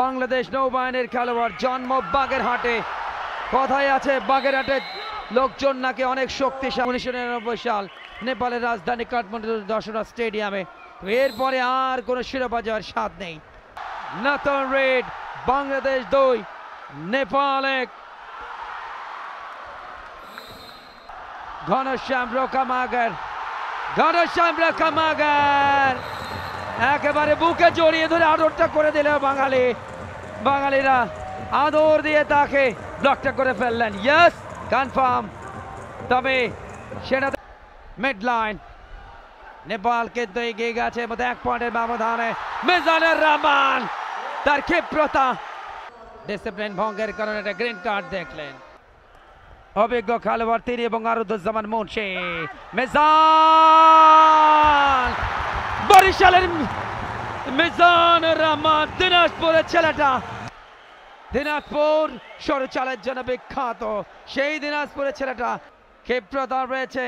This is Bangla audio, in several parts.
বাংলাদেশ নৌবাহিনীর খেলোয়াড়, জন্ম বাগেরহাটে। কথাই আছে বাগেরহাটের লোকজন নাকি অনেক শক্তিশালী। 1999 সাল নেপালের রাজধানী কাঠমান্ডুর দশরা স্টেডিয়ামে। এরপরে আর কোনো শিরোপা জয়ের স্বাদ নেই। Nathan red, Bangladesh 2 Nepal 1। ঘনশ্যাম রোকামাগার, ঘনশ্যাম রোকামাগার একেবারে বুকে জড়িয়ে ধরে আদরটা করে দিল বাঙালিরা আদর দিয়ে তাকে ব্লকটা করে ফেললেন। Yes, confirm. তবে সেটা মিড লাইন, নেপাল কিন্তু এগিয়ে গেছে 1 পয়েন্টের ব্যবধানে। মিজানুর রহমান তার ক্ষিপ্রতা, ডিসিপ্লিন ভঙ্গের কারণে একটা গ্রিন কার্ড দেখলেন। অভিজ্ঞ খেলোয়াড় তিনি এবং আরুদুজ্জামান মুন্সি। মিজান, বরিশালের মিজানুর রহমান, দিনাজপুরের ছেলেটা। দিনাজপুর সরুচালের জন্য বিখ্যাত, সেই দিনাজপুরের ছেলেটা ক্ষিপ্রতা রয়েছে।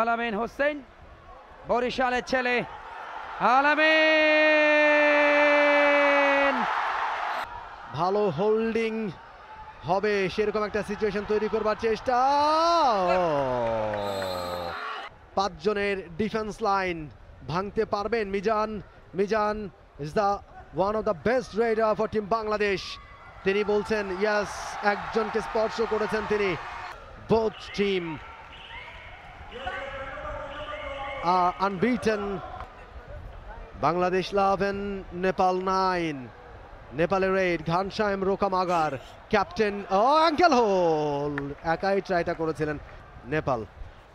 আলামিন হোসেন, বরিশালের ছেলে আলামিন। ভালো হোল্ডিং হবে সেরকম একটা সিচুয়েশন তৈরি করবার চেষ্টা। 5 জনের ডিফেন্স লাইন ভাঙতে পারবেন Mizan. Mizan is the one of the best raider for team Bangladesh. তিনি বলছেন ইয়াস, একজনকে স্পর্শ করেছেন তিনি। Both team unbeaten. Bangladesh 11, Nepal 9। নেপালের raid, Ghanashyam Rokamagar captain. Ankle hold, একাই ট্রাইটা করেছিলেন নেপাল।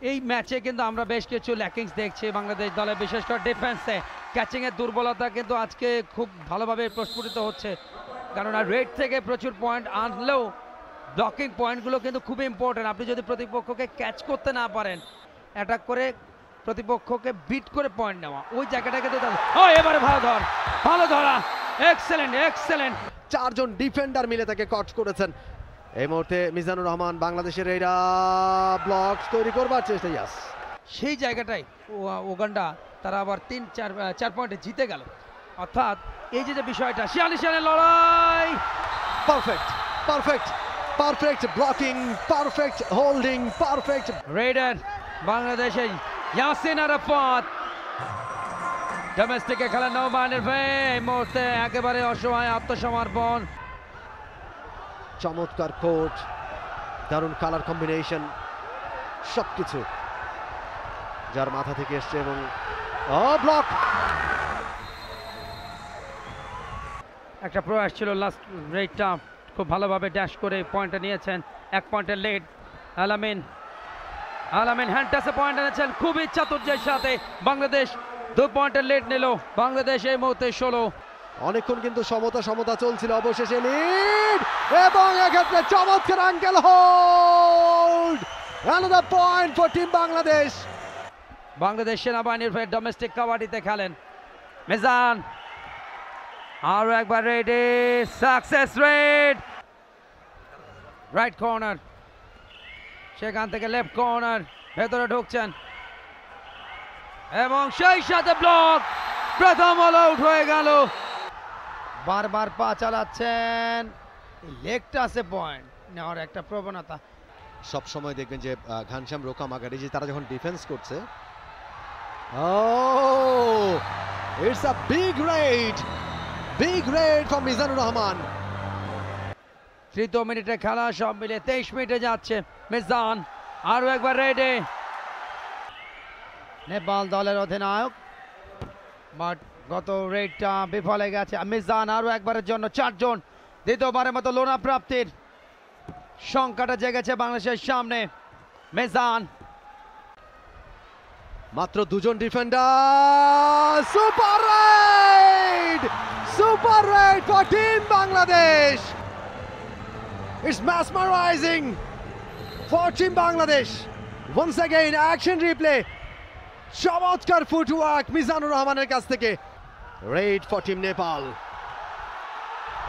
এই ম্যাচে কিন্তু আমরা বেশ কিছু ল্যাকিংস দেখছি বাংলাদেশ দলে, বিশেষ করে ডিফেন্সে। ক্যাচিং এর দুর্বলতা কিন্তু আজকে খুব ভালোভাবে প্রস্ফুটিত হচ্ছে, কেননা রেড থেকে প্রচুর পয়েন্ট আনলেও ব্লকিং পয়েন্টগুলো কিন্তু খুব ইম্পর্টেন্ট। আপনি যদি প্রতিপক্ষকে ক্যাচ করতে না পারেন, অ্যাটাক করে প্রতিপক্ষকে বিট করে পয়েন্ট নেওয়া, ওই জায়গাটা কিন্তু এবারে ভালো ধরা, এক্সেলেন্ট এক্সেলেন্ট। 4 জন ডিফেন্ডার মিলে তাকে কট করেছেন। এই মুহূর্তে মিজানুর রহমান বাংলাদেশের এইটা ব্লক তৈরি করবার চেষ্টা। ইয়াস, সেই জায়গাটাই উগান্ডা তারা আবার 4 পয়েন্টে জিতে গেল। অর্থাৎ এই যে বিষয়টা, 46 রানের লড়াই। Perfect perfect perfect blocking, perfect holding, perfect raider বাংলাদেশে ইয়াসিন আরাফাত। ডোমেস্টিকে খেলা নৌবাহিনীর এই মুহূর্তে একেবারে অসহায় আত্মসমর্পণ। চমৎকার কোট, দারুণ কালার কম্বিনেশন, সবকিছু যার মাথা থেকে এসছে। এবং ব্লক, একটা প্রয়াস ছিল লাস্ট রেডটা, খুব ভালোভাবে ড্যাশ করে পয়েন্টটা নিয়েছেন। 1 পয়েন্টের লিড। আলামিন হ্যান্ড টাচে পয়েন্ট এনেছেন খুবই চাতুর্যের সাথে। বাংলাদেশ 2 পয়েন্টের লিড নিল। বাংলাদেশ এই মুহূর্তে 16। অনেকক্ষণ কিন্তু সমতা চলছিল, অবশেষে লিড। এবং এক্ষেত্রে চমৎকার uncle hold, another point for team Bangladesh. Bangladesh সেনাবাহিনীর হয়ে ডোমেস্টিক কাবাডিতে খেলেন মিজান। আরো একবার ready, success red. Right corner, সেখান থেকে লেফট কর্নার, ভেতরে ঢুকছেন এবং সেই সাথে ব্লক। প্রথম অল আউট হয়ে গেল। বারবার পা চালাচ্ছেন, লেগটা আছে পয়েন্ট নেওয়ার একটা প্রবণতা। সব সময় দেখবেন যে ঘনশ্যাম রোকামাগার, যে তারা যখন ডিফেন্স করছে, it's a big red for Mizanur Rahman. 3 মিনিটে খেলা, সব মিলে 23 মিনিটে যাচ্ছে। মিজান আরো একবার রেডে। নেপাল দলের অধিনায়ক, বাট গত রেডটা বিফলে গেছে। মিজান আরো একবারের জন্য 4 জন, দ্বিতীয়বারের মতো লোনা প্রাপ্তির সংখ্যাটা জেগেছে বাংলাদেশের সামনে। মিজান, মাত্র 2 জন defender. Super raid for team Bangladesh. It's mesmerizing for Team Bangladesh. Once again, action replay. চমৎকার ফুটওয়ার্ক মিজানুর রহমানের কাছ থেকে। Red for team Nepal.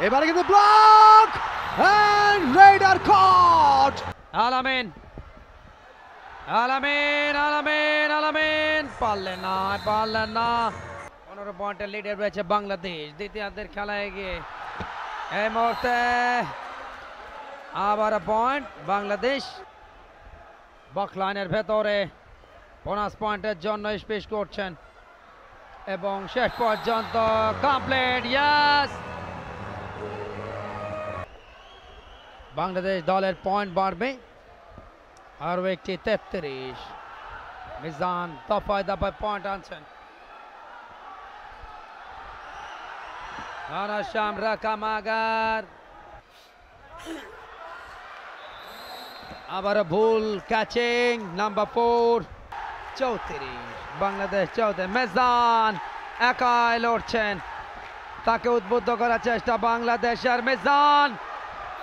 এবারে কিন্তু ব্লক এন্ড রেডার কট। আলামিন পারলেন না। 15 পয়েন্টের লিডে রয়েছে বাংলাদেশ। দ্বিতীয়ার্ধের খেলা এগিয়ে এই মুহূর্তে আবার পয়েন্ট বাংলাদেশ বক্সলাইনের ভেতরে বোনাস পয়েন্টের জন্য স্পেস করছেন এবং শেষ পর্যন্ত কমপ্লিট। ইয়াস, বাংলাদেশ দলের পয়েন্ট বাড়বে আরো একটি 33। মিজান দফায় দফায় পয়েন্ট আনছেন। ঘনশ্যাম রাকামাগার আবার ভুল ক্যাচিং নাম্বার 4। 34 বাংলাদেশ 34। মিজান একাই লড়ছেন, তাকে উদ্বুদ্ধ করার চেষ্টা বাংলাদেশের। মিজান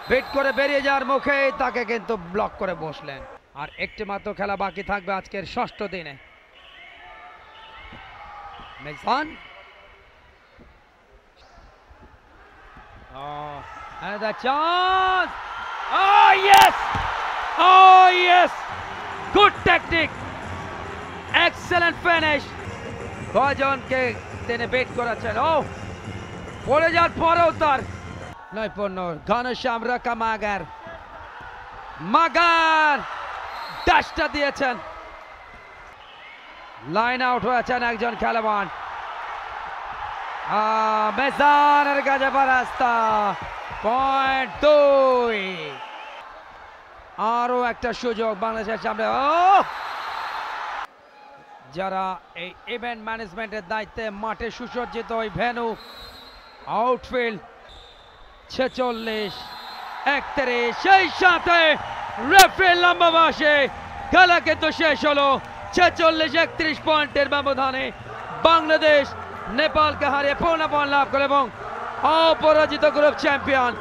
হিট করে বেরিয়ে যাওয়ার মুখে তাকে কিন্তু ব্লক করে বসলেন। আর একটি মাত্র খেলা বাকি থাকবে আজকের ষষ্ঠ দিনে। Mizan and the chance. Oh yes, oh yes, good technique, excellent finish. কয়জনকে তিনি বেট করেছেন। ও পড়ে যাওয়ার পরেও তার নৈপুণ্য। ঘনশ্যাম রাকামাগার মাগার ডাশটা দিয়েছেন। লাইন আউট হয়েছেন একজন খেলোয়াড়। মিজানের কাছে রাস্তা পয়েন্ট 2। আরো একটা সুযোগ বাংলাদেশের সামনে। যারা এই ইভেন্ট ম্যানেজমেন্টের দায়িত্বে মাঠে সুসজ্জিত ওই ভেন্যু আউটফিল্ড 46-31, সেই সাথে রেফারি লম্বা বাসে খেলা কিন্তু শেষ হলো 46-31 পয়েন্টের ব্যবধানে। বাংলাদেশ নেপালকে হারিয়ে 15 পয়েন্ট লাভ করে এবং অপরাজিত গ্রুপ চ্যাম্পিয়ন।